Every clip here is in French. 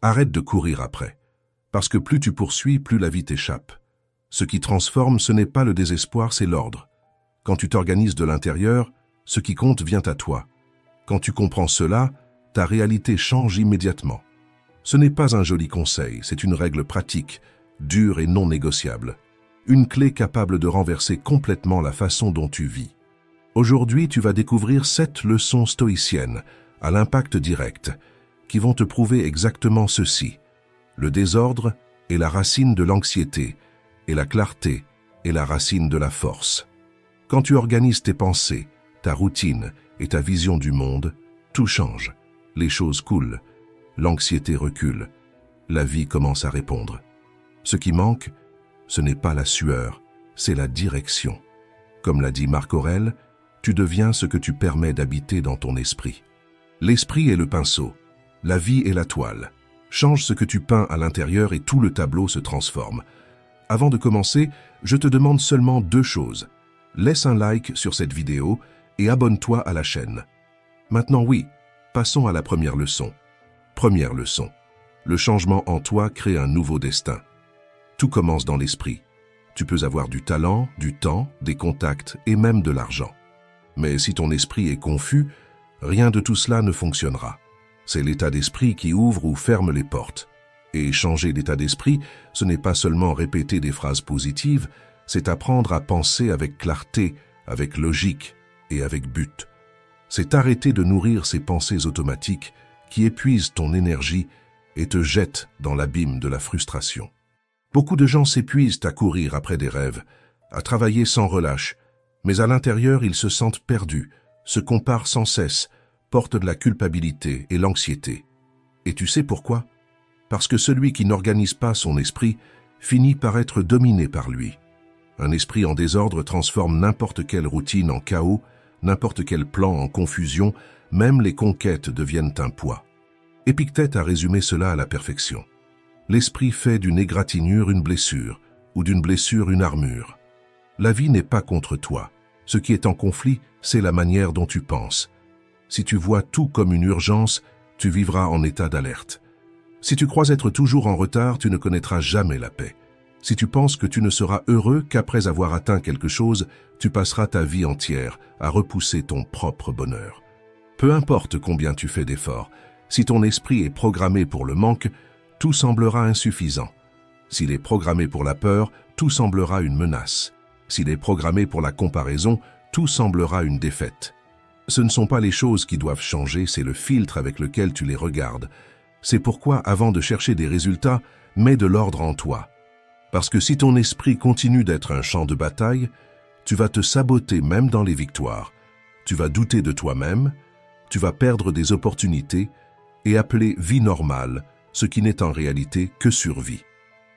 Arrête de courir après. Parce que plus tu poursuis, plus la vie t'échappe. Ce qui transforme, ce n'est pas le désespoir, c'est l'ordre. Quand tu t'organises de l'intérieur, ce qui compte vient à toi. Quand tu comprends cela, ta réalité change immédiatement. Ce n'est pas un joli conseil, c'est une règle pratique, dure et non négociable. Une clé capable de renverser complètement la façon dont tu vis. Aujourd'hui, tu vas découvrir 7 leçons stoïciennes, à l'impact direct, qui vont te prouver exactement ceci. Le désordre est la racine de l'anxiété, et la clarté est la racine de la force. Quand tu organises tes pensées, ta routine et ta vision du monde, tout change. Les choses coulent, l'anxiété recule, la vie commence à répondre. Ce qui manque, ce n'est pas la sueur, c'est la direction. Comme l'a dit Marc Aurèle, tu deviens ce que tu permets d'habiter dans ton esprit. L'esprit est le pinceau, la vie est la toile. Change ce que tu peins à l'intérieur et tout le tableau se transforme. Avant de commencer, je te demande seulement 2 choses. Laisse un like sur cette vidéo et abonne-toi à la chaîne. Maintenant oui, passons à la première leçon. Première leçon. Le changement en toi crée un nouveau destin. Tout commence dans l'esprit. Tu peux avoir du talent, du temps, des contacts et même de l'argent. Mais si ton esprit est confus, rien de tout cela ne fonctionnera. C'est l'état d'esprit qui ouvre ou ferme les portes. Et changer d'état d'esprit, ce n'est pas seulement répéter des phrases positives, c'est apprendre à penser avec clarté, avec logique et avec but. C'est arrêter de nourrir ces pensées automatiques qui épuisent ton énergie et te jettent dans l'abîme de la frustration. Beaucoup de gens s'épuisent à courir après des rêves, à travailler sans relâche, mais à l'intérieur ils se sentent perdus, se comparent sans cesse, portent de la culpabilité et l'anxiété. Et tu sais pourquoi? Parce que celui qui n'organise pas son esprit finit par être dominé par lui. Un esprit en désordre transforme n'importe quelle routine en chaos, n'importe quel plan en confusion, même les conquêtes deviennent un poids. Épictète a résumé cela à la perfection. L'esprit fait d'une égratignure une blessure, ou d'une blessure une armure. La vie n'est pas contre toi. Ce qui est en conflit, c'est la manière dont tu penses. Si tu vois tout comme une urgence, tu vivras en état d'alerte. Si tu crois être toujours en retard, tu ne connaîtras jamais la paix. Si tu penses que tu ne seras heureux qu'après avoir atteint quelque chose, tu passeras ta vie entière à repousser ton propre bonheur. Peu importe combien tu fais d'efforts, si ton esprit est programmé pour le manque, tout semblera insuffisant. S'il est programmé pour la peur, tout semblera une menace. S'il est programmé pour la comparaison, tout semblera une défaite. Ce ne sont pas les choses qui doivent changer, c'est le filtre avec lequel tu les regardes. C'est pourquoi, avant de chercher des résultats, mets de l'ordre en toi. Parce que si ton esprit continue d'être un champ de bataille, tu vas te saboter même dans les victoires. Tu vas douter de toi-même, tu vas perdre des opportunités et appeler vie normale, ce qui n'est en réalité que survie.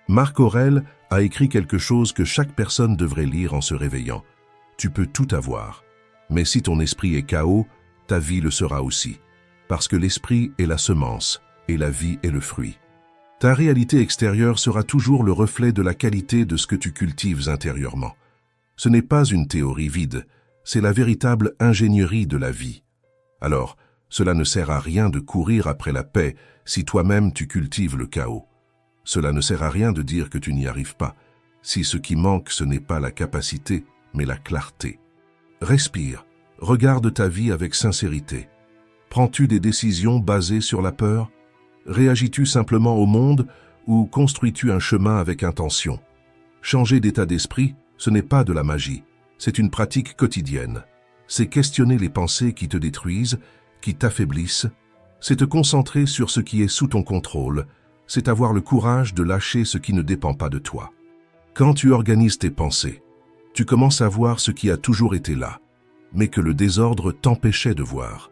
Marc Aurèle a écrit quelque chose que chaque personne devrait lire en se réveillant. Tu peux tout avoir, mais si ton esprit est chaos, ta vie le sera aussi. Parce que l'esprit est la semence et la vie est le fruit. Ta réalité extérieure sera toujours le reflet de la qualité de ce que tu cultives intérieurement. Ce n'est pas une théorie vide, c'est la véritable ingénierie de la vie. Alors, cela ne sert à rien de courir après la paix si toi-même tu cultives le chaos. Cela ne sert à rien de dire que tu n'y arrives pas, si ce qui manque ce n'est pas la capacité, mais la clarté. Respire, regarde ta vie avec sincérité. Prends-tu des décisions basées sur la peur? Réagis-tu simplement au monde ou construis-tu un chemin avec intention? Changer d'état d'esprit, ce n'est pas de la magie, c'est une pratique quotidienne. C'est questionner les pensées qui te détruisent, qui t'affaiblissent. C'est te concentrer sur ce qui est sous ton contrôle. C'est avoir le courage de lâcher ce qui ne dépend pas de toi. Quand tu organises tes pensées, tu commences à voir ce qui a toujours été là, mais que le désordre t'empêchait de voir.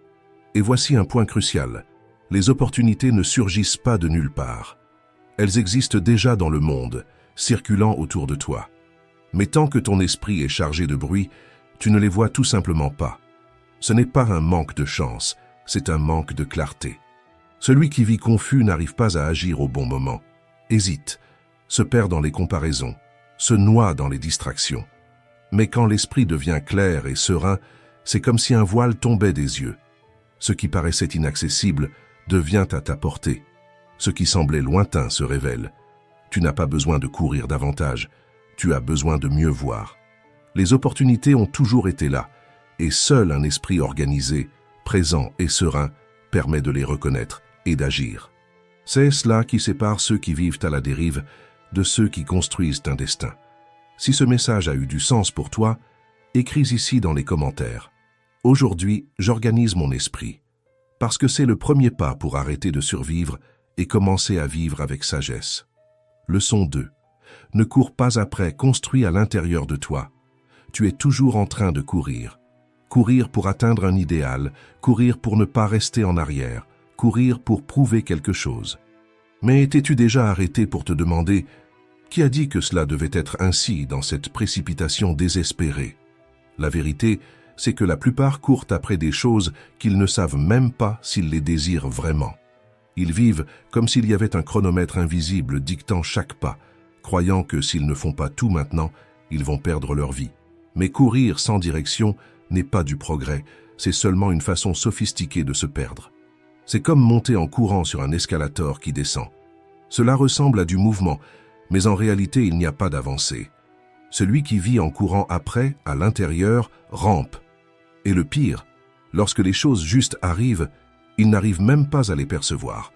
Et voici un point crucial. Les opportunités ne surgissent pas de nulle part. Elles existent déjà dans le monde, circulant autour de toi. Mais tant que ton esprit est chargé de bruit, tu ne les vois tout simplement pas. Ce n'est pas un manque de chance, c'est un manque de clarté. Celui qui vit confus n'arrive pas à agir au bon moment, hésite, se perd dans les comparaisons, se noie dans les distractions. Mais quand l'esprit devient clair et serein, c'est comme si un voile tombait des yeux. Ce qui paraissait inaccessible devient à ta portée. Ce qui semblait lointain se révèle. Tu n'as pas besoin de courir davantage, tu as besoin de mieux voir. Les opportunités ont toujours été là, et seul un esprit organisé, présent et serein permet de les reconnaître et d'agir. C'est cela qui sépare ceux qui vivent à la dérive de ceux qui construisent un destin. Si ce message a eu du sens pour toi, écris ici dans les commentaires. Aujourd'hui, j'organise mon esprit, parce que c'est le premier pas pour arrêter de survivre et commencer à vivre avec sagesse. Leçon 2. Ne cours pas après, construis à l'intérieur de toi. Tu es toujours en train de courir. Courir pour atteindre un idéal, courir pour ne pas rester en arrière, courir pour prouver quelque chose. Mais t'es-tu déjà arrêté pour te demander « Qui a dit que cela devait être ainsi dans cette précipitation désespérée ?» La vérité, c'est que la plupart courent après des choses qu'ils ne savent même pas s'ils les désirent vraiment. Ils vivent comme s'il y avait un chronomètre invisible dictant chaque pas, croyant que s'ils ne font pas tout maintenant, ils vont perdre leur vie. Mais courir sans direction n'est pas du progrès, c'est seulement une façon sophistiquée de se perdre. C'est comme monter en courant sur un escalator qui descend. Cela ressemble à du mouvement, mais en réalité il n'y a pas d'avancée. Celui qui vit en courant après, à l'intérieur, rampe. Et le pire, lorsque les choses justes arrivent, il n'arrive même pas à les percevoir,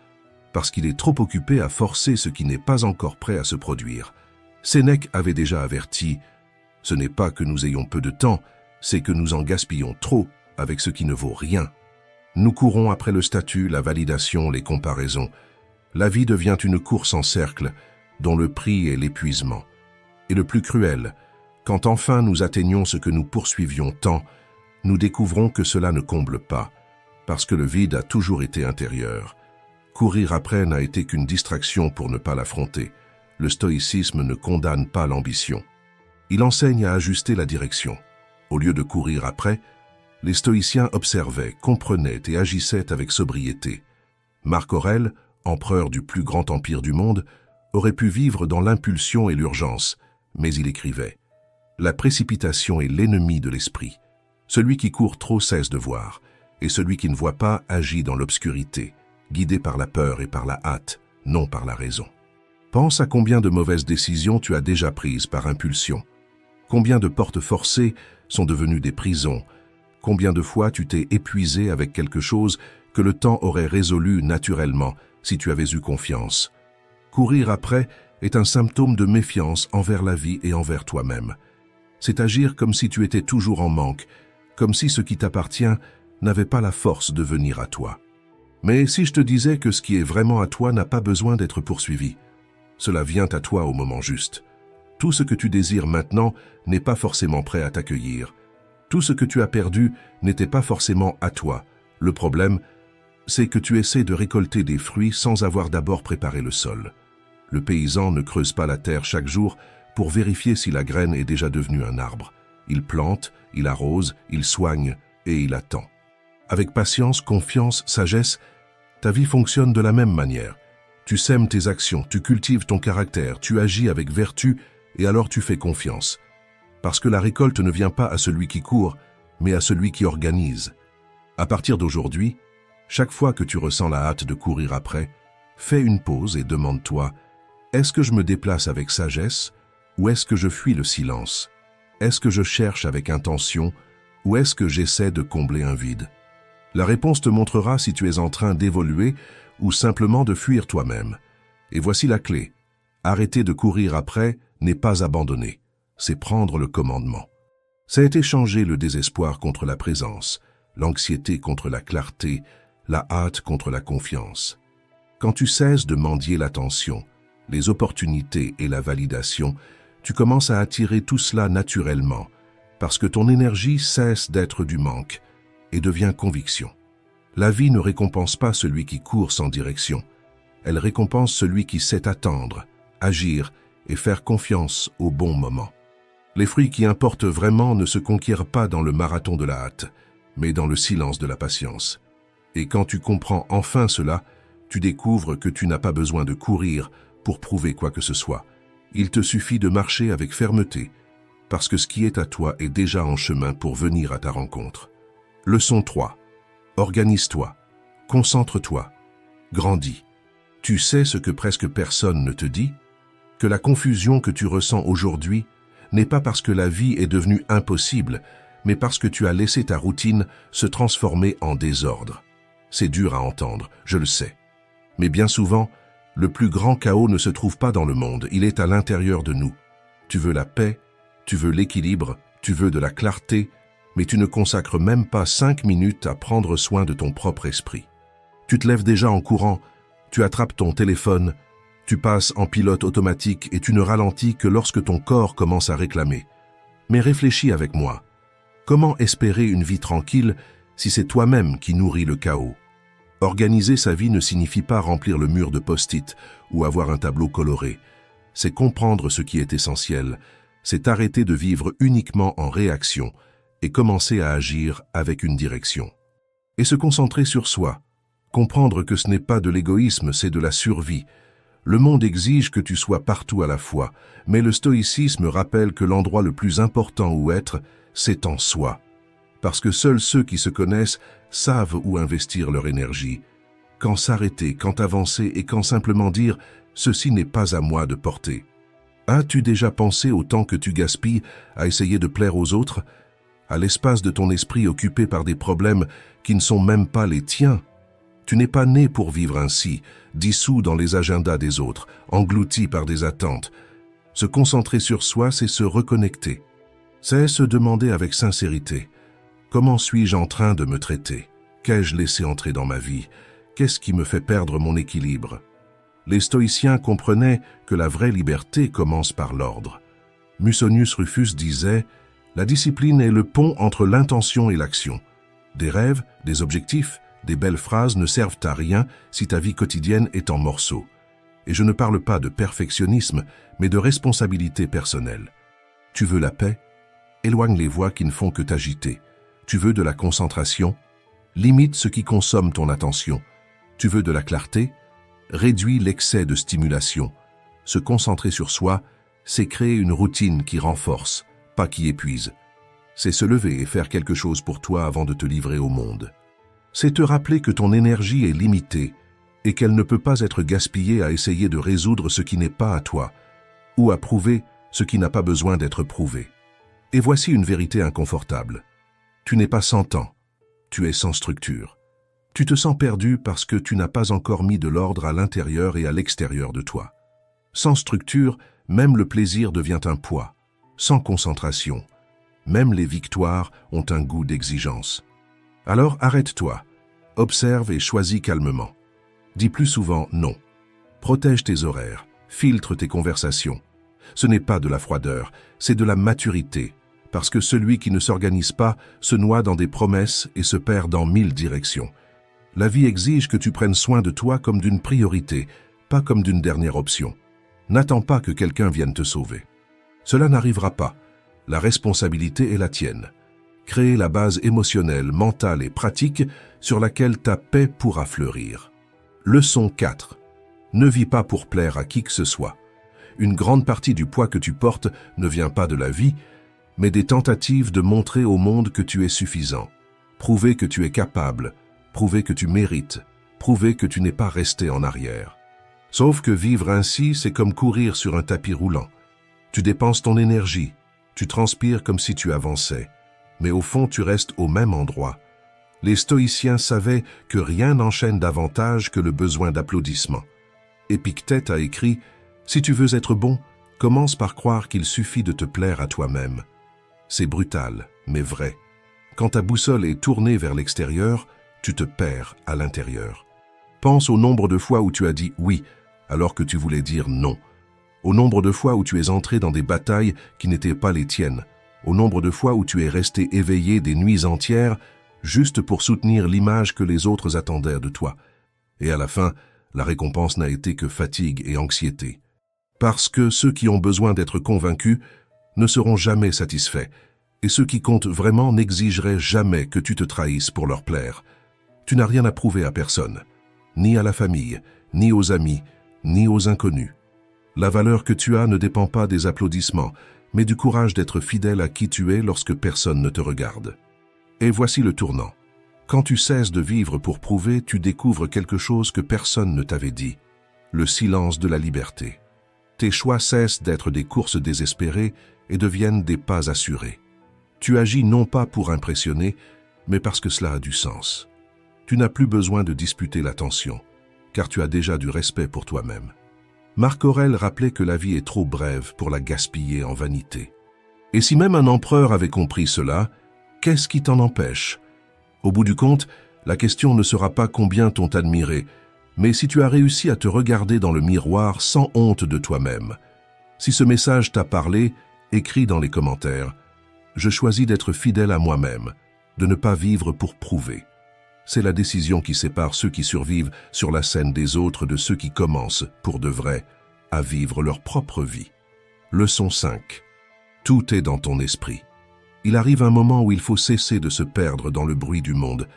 parce qu'il est trop occupé à forcer ce qui n'est pas encore prêt à se produire. Sénèque avait déjà averti, « Ce n'est pas que nous ayons peu de temps, c'est que nous en gaspillons trop avec ce qui ne vaut rien. » Nous courons après le statut, la validation, les comparaisons. La vie devient une course en cercle, dont le prix est l'épuisement. Et le plus cruel, quand enfin nous atteignons ce que nous poursuivions tant, nous découvrons que cela ne comble pas, parce que le vide a toujours été intérieur. Courir après n'a été qu'une distraction pour ne pas l'affronter. Le stoïcisme ne condamne pas l'ambition. Il enseigne à ajuster la direction. Au lieu de courir après, les stoïciens observaient, comprenaient et agissaient avec sobriété. Marc Aurèle, empereur du plus grand empire du monde, aurait pu vivre dans l'impulsion et l'urgence, mais il écrivait « La précipitation est l'ennemi de l'esprit. Celui qui court trop cesse de voir, et celui qui ne voit pas agit dans l'obscurité, guidé par la peur et par la hâte, non par la raison. » Pense à combien de mauvaises décisions tu as déjà prises par impulsion. Combien de portes forcées sont devenues des prisons. Combien de fois tu t'es épuisé avec quelque chose que le temps aurait résolu naturellement si tu avais eu confiance. Courir après est un symptôme de méfiance envers la vie et envers toi-même. C'est agir comme si tu étais toujours en manque, comme si ce qui t'appartient n'avait pas la force de venir à toi. Mais si je te disais que ce qui est vraiment à toi n'a pas besoin d'être poursuivi, cela vient à toi au moment juste. Tout ce que tu désires maintenant n'est pas forcément prêt à t'accueillir. Tout ce que tu as perdu n'était pas forcément à toi. Le problème, c'est que tu essaies de récolter des fruits sans avoir d'abord préparé le sol. Le paysan ne creuse pas la terre chaque jour pour vérifier si la graine est déjà devenue un arbre. Il plante, il arrose, il soigne et il attend. Avec patience, confiance, sagesse, ta vie fonctionne de la même manière. Tu sèmes tes actions, tu cultives ton caractère, tu agis avec vertu et alors tu fais confiance. Parce que la récolte ne vient pas à celui qui court, mais à celui qui organise. À partir d'aujourd'hui, chaque fois que tu ressens la hâte de courir après, fais une pause et demande-toi, est-ce que je me déplace avec sagesse ou est-ce que je fuis le silence? Est-ce que je cherche avec intention ou est-ce que j'essaie de combler un vide? La réponse te montrera si tu es en train d'évoluer ou simplement de fuir toi-même. Et voici la clé. Arrêter de courir après n'est pas abandonner, c'est prendre le commandement. C'est échanger le désespoir contre la présence, l'anxiété contre la clarté, la hâte contre la confiance. Quand tu cesses de mendier l'attention, les opportunités et la validation, tu commences à attirer tout cela naturellement, parce que ton énergie cesse d'être du manque et devient conviction. La vie ne récompense pas celui qui court sans direction. Elle récompense celui qui sait attendre, agir et faire confiance au bon moment. Les fruits qui importent vraiment ne se conquièrent pas dans le marathon de la hâte, mais dans le silence de la patience. Et quand tu comprends enfin cela, tu découvres que tu n'as pas besoin de courir pour prouver quoi que ce soit. Il te suffit de marcher avec fermeté, parce que ce qui est à toi est déjà en chemin pour venir à ta rencontre. Leçon 3. Organise-toi, concentre-toi, grandis. Tu sais ce que presque personne ne te dit? Que la confusion que tu ressens aujourd'hui n'est pas parce que la vie est devenue impossible, mais parce que tu as laissé ta routine se transformer en désordre. C'est dur à entendre, je le sais. Mais bien souvent, le plus grand chaos ne se trouve pas dans le monde, il est à l'intérieur de nous. Tu veux la paix, tu veux l'équilibre, tu veux de la clarté, mais tu ne consacres même pas 5 minutes à prendre soin de ton propre esprit. Tu te lèves déjà en courant, tu attrapes ton téléphone, tu passes en pilote automatique et tu ne ralentis que lorsque ton corps commence à réclamer. Mais réfléchis avec moi. Comment espérer une vie tranquille si c'est toi-même qui nourris le chaos? Organiser sa vie ne signifie pas remplir le mur de post-it ou avoir un tableau coloré. C'est comprendre ce qui est essentiel, c'est arrêter de vivre uniquement en réaction et commencer à agir avec une direction. Et se concentrer sur soi. Comprendre que ce n'est pas de l'égoïsme, c'est de la survie. Le monde exige que tu sois partout à la fois, mais le stoïcisme rappelle que l'endroit le plus important où être, c'est en soi. Parce que seuls ceux qui se connaissent savent où investir leur énergie. Quand s'arrêter, quand avancer et quand simplement dire « ceci n'est pas à moi de porter ». As-tu déjà pensé au temps que tu gaspilles à essayer de plaire aux autres, à l'espace de ton esprit occupé par des problèmes qui ne sont même pas les tiens? Tu n'es pas né pour vivre ainsi, dissous dans les agendas des autres, englouti par des attentes. Se concentrer sur soi, c'est se reconnecter. C'est se demander avec sincérité « Comment suis-je en train de me traiter? Qu'ai-je laissé entrer dans ma vie? Qu'est-ce qui me fait perdre mon équilibre ?» Les stoïciens comprenaient que la vraie liberté commence par l'ordre. Musonius Rufus disait « La discipline est le pont entre l'intention et l'action. Des rêves, des objectifs, des belles phrases ne servent à rien si ta vie quotidienne est en morceaux. Et je ne parle pas de perfectionnisme, mais de responsabilité personnelle. Tu veux la paix? Éloigne les voix qui ne font que t'agiter. Tu veux de la concentration? Limite ce qui consomme ton attention. Tu veux de la clarté? Réduis l'excès de stimulation. Se concentrer sur soi, c'est créer une routine qui renforce, pas qui épuise. C'est se lever et faire quelque chose pour toi avant de te livrer au monde. C'est te rappeler que ton énergie est limitée et qu'elle ne peut pas être gaspillée à essayer de résoudre ce qui n'est pas à toi ou à prouver ce qui n'a pas besoin d'être prouvé. Et voici une vérité inconfortable. Tu n'es pas sans temps, tu es sans structure. Tu te sens perdu parce que tu n'as pas encore mis de l'ordre à l'intérieur et à l'extérieur de toi. Sans structure, même le plaisir devient un poids. Sans concentration, même les victoires ont un goût d'exigence. Alors arrête-toi, observe et choisis calmement. Dis plus souvent non. Protège tes horaires, filtre tes conversations. Ce n'est pas de la froideur, c'est de la maturité, parce que celui qui ne s'organise pas se noie dans des promesses et se perd dans 1000 directions. La vie exige que tu prennes soin de toi comme d'une priorité, pas comme d'une dernière option. N'attends pas que quelqu'un vienne te sauver. Cela n'arrivera pas. La responsabilité est la tienne. Créer la base émotionnelle, mentale et pratique sur laquelle ta paix pourra fleurir. Leçon 4. Ne vis pas pour plaire à qui que ce soit. Une grande partie du poids que tu portes ne vient pas de la vie, mais des tentatives de montrer au monde que tu es suffisant. Prouver que tu es capable, prouver que tu mérites, prouver que tu n'es pas resté en arrière. Sauf que vivre ainsi, c'est comme courir sur un tapis roulant. Tu dépenses ton énergie, tu transpires comme si tu avançais, mais au fond tu restes au même endroit. Les stoïciens savaient que rien n'enchaîne davantage que le besoin d'applaudissements. Épictète a écrit « Si tu veux être bon, commence par croire qu'il suffit de te plaire à toi-même. » C'est brutal, mais vrai. Quand ta boussole est tournée vers l'extérieur, tu te perds à l'intérieur. Pense au nombre de fois où tu as dit « oui » alors que tu voulais dire « non ». Au nombre de fois où tu es entré dans des batailles qui n'étaient pas les tiennes. Au nombre de fois où tu es resté éveillé des nuits entières juste pour soutenir l'image que les autres attendaient de toi. Et à la fin, la récompense n'a été que fatigue et anxiété. Parce que ceux qui ont besoin d'être convaincus ne seront jamais satisfaits, et ceux qui comptent vraiment n'exigeraient jamais que tu te trahisses pour leur plaire. Tu n'as rien à prouver à personne, ni à la famille, ni aux amis, ni aux inconnus. La valeur que tu as ne dépend pas des applaudissements, mais du courage d'être fidèle à qui tu es lorsque personne ne te regarde. Et voici le tournant. Quand tu cesses de vivre pour prouver, tu découvres quelque chose que personne ne t'avait dit. le silence de la liberté. Tes choix cessent d'être des courses désespérées et deviennent des pas assurés. Tu agis non pas pour impressionner, mais parce que cela a du sens. Tu n'as plus besoin de disputer l'attention, car tu as déjà du respect pour toi-même. Marc Aurèle rappelait que la vie est trop brève pour la gaspiller en vanité. Et si même un empereur avait compris cela, qu'est-ce qui t'en empêche? Au bout du compte, la question ne sera pas combien t'ont admiré, mais si tu as réussi à te regarder dans le miroir sans honte de toi-même. Si ce message t'a parlé, écris dans les commentaires. Je choisis d'être fidèle à moi-même, de ne pas vivre pour prouver. C'est la décision qui sépare ceux qui survivent sur la scène des autres de ceux qui commencent, pour de vrai, à vivre leur propre vie. Leçon 5. Tout est dans ton esprit. Il arrive un moment où il faut cesser de se perdre dans le bruit du monde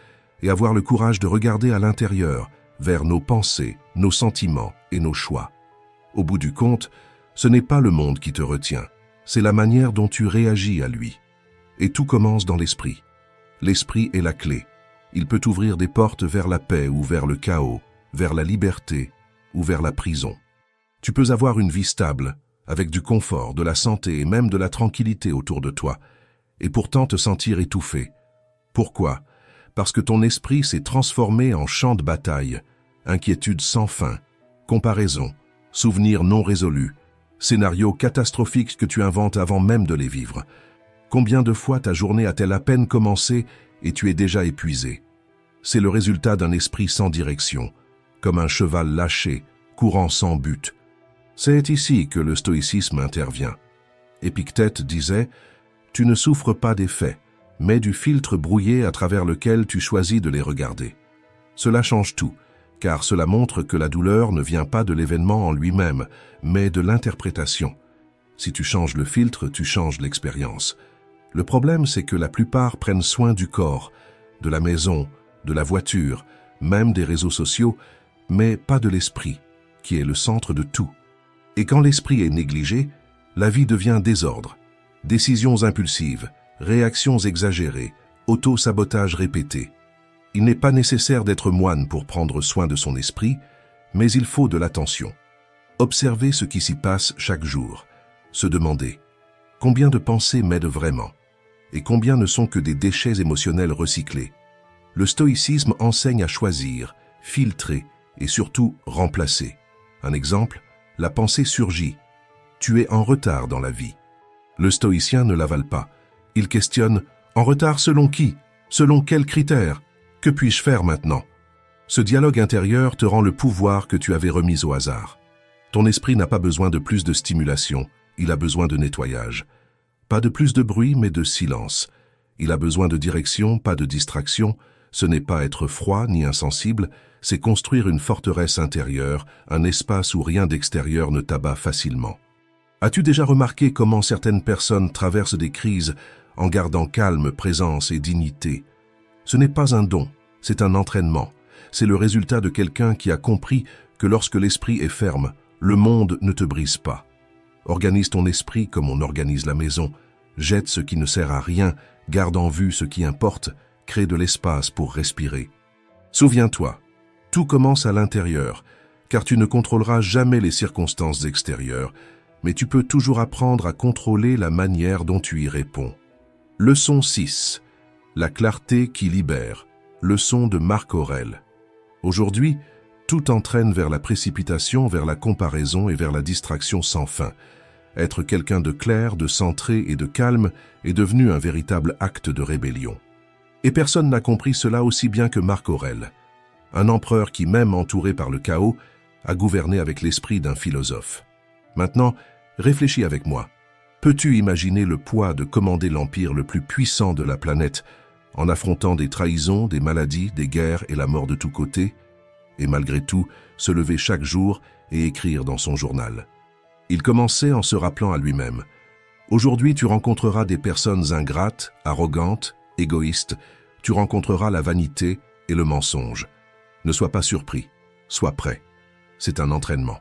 et avoir le courage de regarder à l'intérieur, vers nos pensées, nos sentiments et nos choix. Au bout du compte, ce n'est pas le monde qui te retient, c'est la manière dont tu réagis à lui. Et tout commence dans l'esprit. L'esprit est la clé. Il peut ouvrir des portes vers la paix ou vers le chaos, vers la liberté ou vers la prison. Tu peux avoir une vie stable, avec du confort, de la santé et même de la tranquillité autour de toi, et pourtant te sentir étouffé. Pourquoi? Parce que ton esprit s'est transformé en champ de bataille, inquiétude sans fin, comparaison, souvenirs non résolus, scénarios catastrophiques que tu inventes avant même de les vivre. Combien de fois ta journée a-t-elle à peine commencé et tu es déjà épuisé? C'est le résultat d'un esprit sans direction, comme un cheval lâché, courant sans but. C'est ici que le stoïcisme intervient. Épictète disait « Tu ne souffres pas des faits, mais du filtre brouillé à travers lequel tu choisis de les regarder. » Cela change tout, car cela montre que la douleur ne vient pas de l'événement en lui-même, mais de l'interprétation. Si tu changes le filtre, tu changes l'expérience. Le problème, c'est que la plupart prennent soin du corps, de la maison, de la voiture, même des réseaux sociaux, mais pas de l'esprit, qui est le centre de tout. Et quand l'esprit est négligé, la vie devient désordre. Décisions impulsives, réactions exagérées, auto-sabotage répété. Il n'est pas nécessaire d'être moine pour prendre soin de son esprit, mais il faut de l'attention. Observer ce qui s'y passe chaque jour. Se demander « Combien de pensées m'aident vraiment ?» et combien ne sont que des déchets émotionnels recyclés. Le stoïcisme enseigne à choisir, filtrer et surtout remplacer. Un exemple, la pensée surgit. Tu es en retard dans la vie. Le stoïcien ne l'avale pas. Il questionne « En retard selon qui? Selon quels critères? Que puis-je faire maintenant ?» Ce dialogue intérieur te rend le pouvoir que tu avais remis au hasard. Ton esprit n'a pas besoin de plus de stimulation, il a besoin de nettoyage. Pas de plus de bruit, mais de silence. Il a besoin de direction, pas de distraction. Ce n'est pas être froid ni insensible, c'est construire une forteresse intérieure, un espace où rien d'extérieur ne t'abat facilement. As-tu déjà remarqué comment certaines personnes traversent des crises en gardant calme, présence et dignité? Ce n'est pas un don, c'est un entraînement. C'est le résultat de quelqu'un qui a compris que lorsque l'esprit est ferme, le monde ne te brise pas. Organise ton esprit comme on organise la maison. Jette ce qui ne sert à rien, garde en vue ce qui importe, crée de l'espace pour respirer. Souviens-toi, tout commence à l'intérieur, car tu ne contrôleras jamais les circonstances extérieures, mais tu peux toujours apprendre à contrôler la manière dont tu y réponds. Leçon 6. La clarté qui libère. Leçon de Marc Aurèle. Aujourd'hui, tout entraîne vers la précipitation, vers la comparaison et vers la distraction sans fin. Être quelqu'un de clair, de centré et de calme est devenu un véritable acte de rébellion. Et personne n'a compris cela aussi bien que Marc Aurèle, un empereur qui, même entouré par le chaos, a gouverné avec l'esprit d'un philosophe. Maintenant, réfléchis avec moi. Peux-tu imaginer le poids de commander l'empire le plus puissant de la planète en affrontant des trahisons, des maladies, des guerres et la mort de tous côtés, et malgré tout, se lever chaque jour et écrire dans son journal? Il commençait en se rappelant à lui-même. Aujourd'hui, tu rencontreras des personnes ingrates, arrogantes, égoïstes. Tu rencontreras la vanité et le mensonge. Ne sois pas surpris, sois prêt. C'est un entraînement.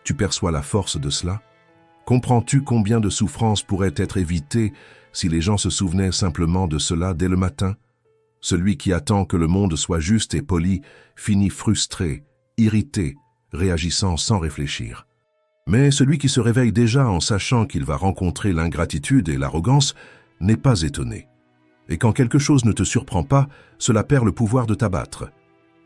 Tu perçois la force de cela? Comprends-tu combien de souffrances pourraient être évitées si les gens se souvenaient simplement de cela dès le matin? Celui qui attend que le monde soit juste et poli finit frustré, irrité, réagissant sans réfléchir. Mais celui qui se réveille déjà en sachant qu'il va rencontrer l'ingratitude et l'arrogance n'est pas étonné. Et quand quelque chose ne te surprend pas, cela perd le pouvoir de t'abattre.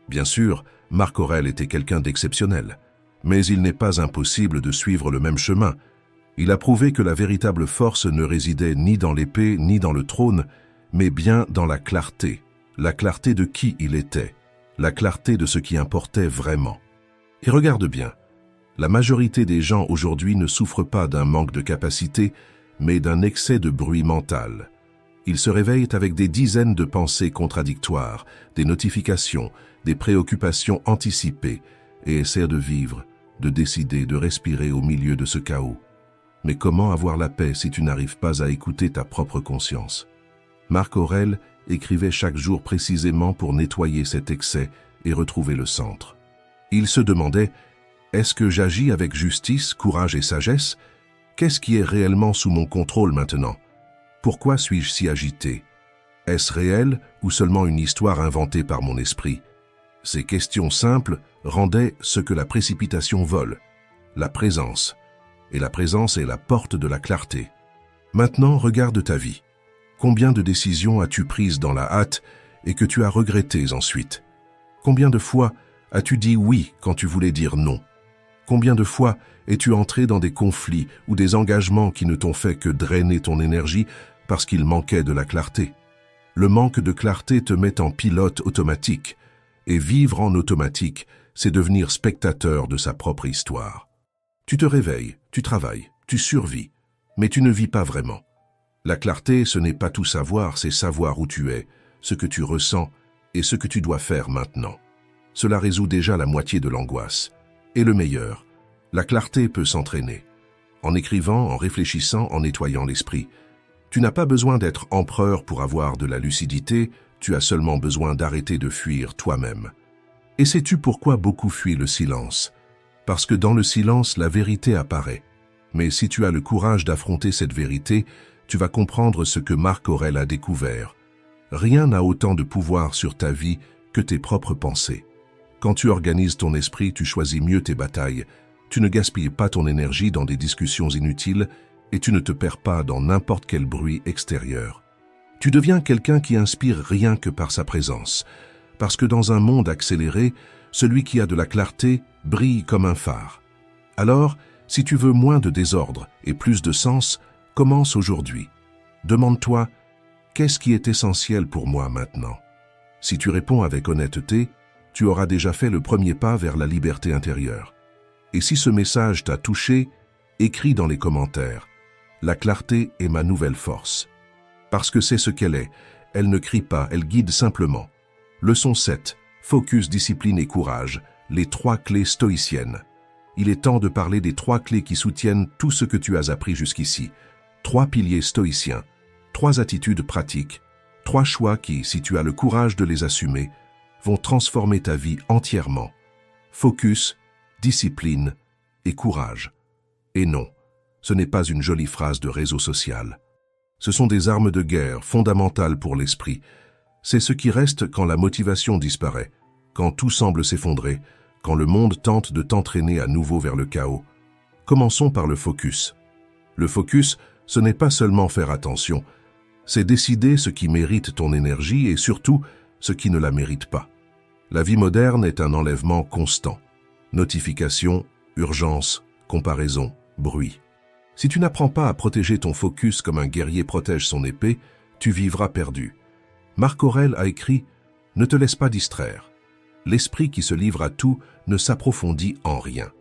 Bien sûr, Marc Aurèle était quelqu'un d'exceptionnel, mais il n'est pas impossible de suivre le même chemin. Il a prouvé que la véritable force ne résidait ni dans l'épée ni dans le trône, mais bien dans la clarté de qui il était, la clarté de ce qui importait vraiment. Et regarde bien, la majorité des gens aujourd'hui ne souffrent pas d'un manque de capacité, mais d'un excès de bruit mental. Ils se réveillent avec des dizaines de pensées contradictoires, des notifications, des préoccupations anticipées, et essaient de vivre, de décider, de respirer au milieu de ce chaos. Mais comment avoir la paix si tu n'arrives pas à écouter ta propre conscience? Marc Aurèle écrivait chaque jour précisément pour nettoyer cet excès et retrouver le centre. Il se demandait: est-ce que j'agis avec justice, courage et sagesse? Qu'est-ce qui est réellement sous mon contrôle maintenant? Pourquoi suis-je si agité? Est-ce réel ou seulement une histoire inventée par mon esprit? Ces questions simples rendaient ce que la précipitation vole, la présence. Et la présence est la porte de la clarté. Maintenant, regarde ta vie. Combien de décisions as-tu prises dans la hâte et que tu as regrettées ensuite? Combien de fois as-tu dit oui quand tu voulais dire non? Combien de fois es-tu entré dans des conflits ou des engagements qui ne t'ont fait que drainer ton énergie parce qu'il manquait de la clarté? Le manque de clarté te met en pilote automatique, et vivre en automatique, c'est devenir spectateur de sa propre histoire. Tu te réveilles, tu travailles, tu survis, mais tu ne vis pas vraiment. La clarté, ce n'est pas tout savoir, c'est savoir où tu es, ce que tu ressens et ce que tu dois faire maintenant. Cela résout déjà la moitié de l'angoisse. Et le meilleur, la clarté peut s'entraîner. En écrivant, en réfléchissant, en nettoyant l'esprit. Tu n'as pas besoin d'être empereur pour avoir de la lucidité, tu as seulement besoin d'arrêter de fuir toi-même. Et sais-tu pourquoi beaucoup fuient le silence? Parce que dans le silence, la vérité apparaît. Mais si tu as le courage d'affronter cette vérité, tu vas comprendre ce que Marc Aurèle a découvert. Rien n'a autant de pouvoir sur ta vie que tes propres pensées. Quand tu organises ton esprit, tu choisis mieux tes batailles. Tu ne gaspilles pas ton énergie dans des discussions inutiles et tu ne te perds pas dans n'importe quel bruit extérieur. Tu deviens quelqu'un qui inspire rien que par sa présence. Parce que dans un monde accéléré, celui qui a de la clarté brille comme un phare. Alors, si tu veux moins de désordre et plus de sens, commence aujourd'hui. Demande-toi, qu'est-ce qui est essentiel pour moi maintenant? Si tu réponds avec honnêteté, tu auras déjà fait le premier pas vers la liberté intérieure. Et si ce message t'a touché, écris dans les commentaires. La clarté est ma nouvelle force. Parce que c'est ce qu'elle est. Elle ne crie pas, elle guide simplement. Leçon 7. Focus, discipline et courage. Les 3 clés stoïciennes. Il est temps de parler des 3 clés qui soutiennent tout ce que tu as appris jusqu'ici. 3 piliers stoïciens. 3 attitudes pratiques. 3 choix qui, si tu as le courage de les assumer, vont transformer ta vie entièrement. Focus, discipline et courage. Et non, ce n'est pas une jolie phrase de réseau social. Ce sont des armes de guerre fondamentales pour l'esprit. C'est ce qui reste quand la motivation disparaît, quand tout semble s'effondrer, quand le monde tente de t'entraîner à nouveau vers le chaos. Commençons par le focus. Le focus, ce n'est pas seulement faire attention, c'est décider ce qui mérite ton énergie et surtout ce qui ne la mérite pas. La vie moderne est un enlèvement constant. Notifications, urgences, comparaisons, bruit. Si tu n'apprends pas à protéger ton focus comme un guerrier protège son épée, tu vivras perdu. Marc Aurèle a écrit « Ne te laisse pas distraire. L'esprit qui se livre à tout ne s'approfondit en rien. »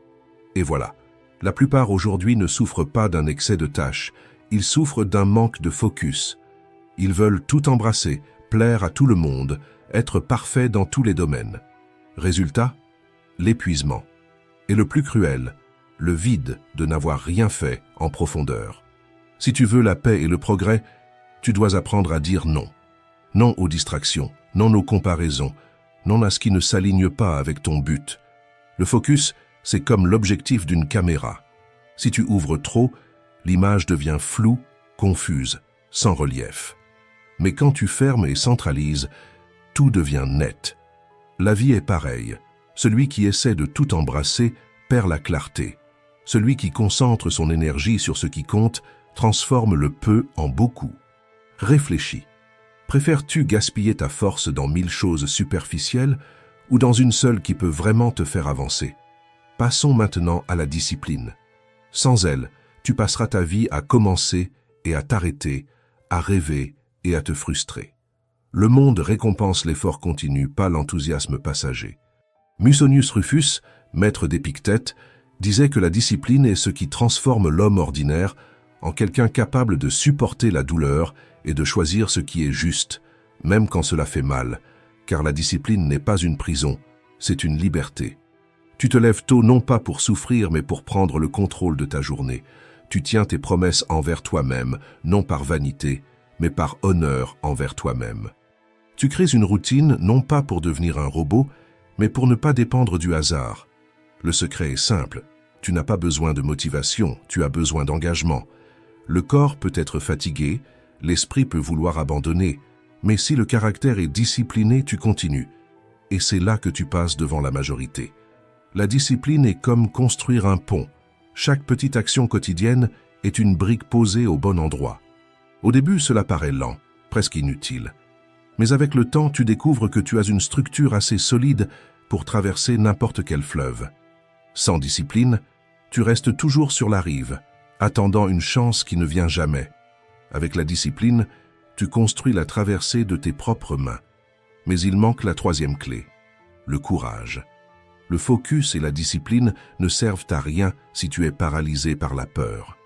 Et voilà, la plupart aujourd'hui ne souffrent pas d'un excès de tâches, ils souffrent d'un manque de focus. Ils veulent tout embrasser, plaire à tout le monde, être parfait dans tous les domaines. Résultat, l'épuisement. Et le plus cruel, le vide de n'avoir rien fait en profondeur. Si tu veux la paix et le progrès, tu dois apprendre à dire non. Non aux distractions, non aux comparaisons, non à ce qui ne s'aligne pas avec ton but. Le focus, c'est comme l'objectif d'une caméra. Si tu ouvres trop, l'image devient floue, confuse, sans relief. Mais quand tu fermes et centralises, tout devient net. La vie est pareille. Celui qui essaie de tout embrasser perd la clarté. Celui qui concentre son énergie sur ce qui compte transforme le peu en beaucoup. Réfléchis. Préfères-tu gaspiller ta force dans 1000 choses superficielles ou dans une seule qui peut vraiment te faire avancer? Passons maintenant à la discipline. Sans elle, tu passeras ta vie à commencer et à t'arrêter, à rêver et à te frustrer. Le monde récompense l'effort continu, pas l'enthousiasme passager. Musonius Rufus, maître d'Épictète, disait que la discipline est ce qui transforme l'homme ordinaire en quelqu'un capable de supporter la douleur et de choisir ce qui est juste, même quand cela fait mal, car la discipline n'est pas une prison, c'est une liberté. Tu te lèves tôt non pas pour souffrir, mais pour prendre le contrôle de ta journée. Tu tiens tes promesses envers toi-même, non par vanité, mais par honneur envers toi-même. Tu crées une routine non pas pour devenir un robot, mais pour ne pas dépendre du hasard. Le secret est simple. Tu n'as pas besoin de motivation, tu as besoin d'engagement. Le corps peut être fatigué, l'esprit peut vouloir abandonner, mais si le caractère est discipliné, tu continues. Et c'est là que tu passes devant la majorité. La discipline est comme construire un pont. Chaque petite action quotidienne est une brique posée au bon endroit. Au début, cela paraît lent, presque inutile. Mais avec le temps, tu découvres que tu as une structure assez solide pour traverser n'importe quel fleuve. Sans discipline, tu restes toujours sur la rive, attendant une chance qui ne vient jamais. Avec la discipline, tu construis la traversée de tes propres mains. Mais il manque la troisième clé, le courage. Le focus et la discipline ne servent à rien si tu es paralysé par la peur.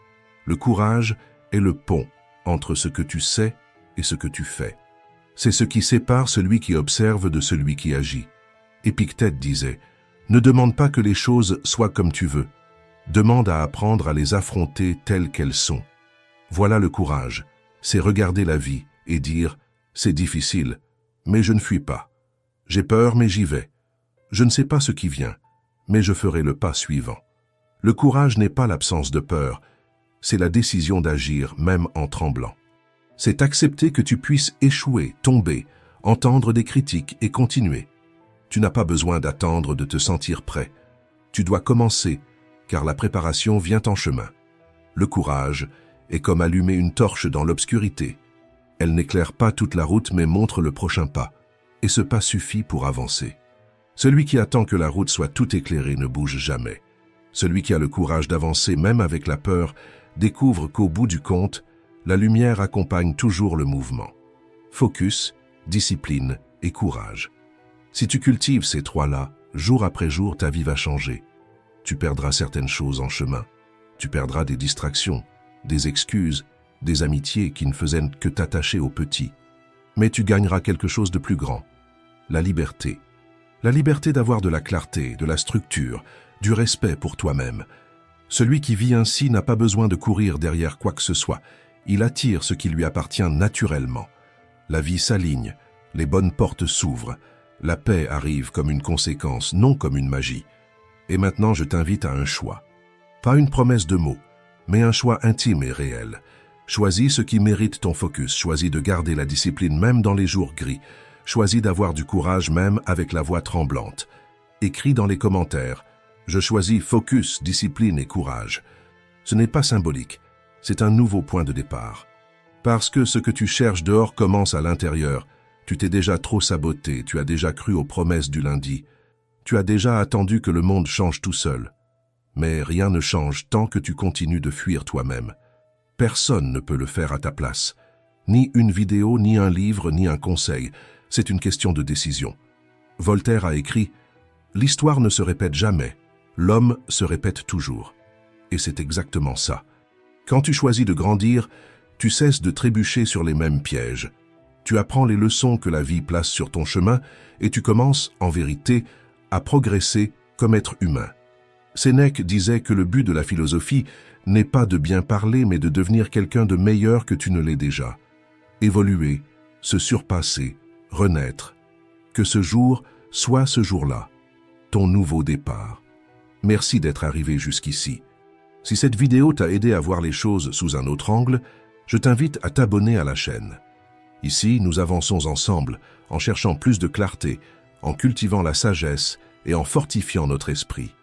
Le courage est le pont entre ce que tu sais et ce que tu fais. C'est ce qui sépare celui qui observe de celui qui agit. Épictète disait « Ne demande pas que les choses soient comme tu veux. Demande à apprendre à les affronter telles qu'elles sont. » Voilà le courage, c'est regarder la vie et dire « C'est difficile, mais je ne fuis pas. J'ai peur, mais j'y vais. Je ne sais pas ce qui vient, mais je ferai le pas suivant. » Le courage n'est pas l'absence de peur, c'est la décision d'agir même en tremblant. C'est accepter que tu puisses échouer, tomber, entendre des critiques et continuer. Tu n'as pas besoin d'attendre de te sentir prêt. Tu dois commencer, car la préparation vient en chemin. Le courage est comme allumer une torche dans l'obscurité. Elle n'éclaire pas toute la route mais montre le prochain pas, et ce pas suffit pour avancer. Celui qui attend que la route soit tout éclairée ne bouge jamais. Celui qui a le courage d'avancer même avec la peur découvre qu'au bout du compte, la lumière accompagne toujours le mouvement. Focus, discipline et courage. Si tu cultives ces trois-là, jour après jour, ta vie va changer. Tu perdras certaines choses en chemin. Tu perdras des distractions, des excuses, des amitiés qui ne faisaient que t'attacher au petit. Mais tu gagneras quelque chose de plus grand, la liberté. La liberté d'avoir de la clarté, de la structure, du respect pour toi-même. Celui qui vit ainsi n'a pas besoin de courir derrière quoi que ce soit. Il attire ce qui lui appartient naturellement. La vie s'aligne, les bonnes portes s'ouvrent. La paix arrive comme une conséquence, non comme une magie. Et maintenant, je t'invite à un choix. Pas une promesse de mots, mais un choix intime et réel. Choisis ce qui mérite ton focus. Choisis de garder la discipline même dans les jours gris. Choisis d'avoir du courage même avec la voix tremblante. Écris dans les commentaires « Je choisis focus, discipline et courage ». Ce n'est pas symbolique, c'est un nouveau point de départ. Parce que ce que tu cherches dehors commence à l'intérieur. Tu t'es déjà trop saboté, tu as déjà cru aux promesses du lundi. Tu as déjà attendu que le monde change tout seul. Mais rien ne change tant que tu continues de fuir toi-même. Personne ne peut le faire à ta place. Ni une vidéo, ni un livre, ni un conseil. C'est une question de décision. Voltaire a écrit « L'histoire ne se répète jamais, l'homme se répète toujours. » Et c'est exactement ça. Quand tu choisis de grandir, tu cesses de trébucher sur les mêmes pièges. Tu apprends les leçons que la vie place sur ton chemin et tu commences, en vérité, à progresser comme être humain. Sénèque disait que le but de la philosophie n'est pas de bien parler mais de devenir quelqu'un de meilleur que tu ne l'es déjà. Évoluer, se surpasser, renaître. Que ce jour soit ce jour-là, ton nouveau départ. Merci d'être arrivé jusqu'ici. Si cette vidéo t'a aidé à voir les choses sous un autre angle, je t'invite à t'abonner à la chaîne. Ici, nous avançons ensemble, en cherchant plus de clarté, en cultivant la sagesse et en fortifiant notre esprit.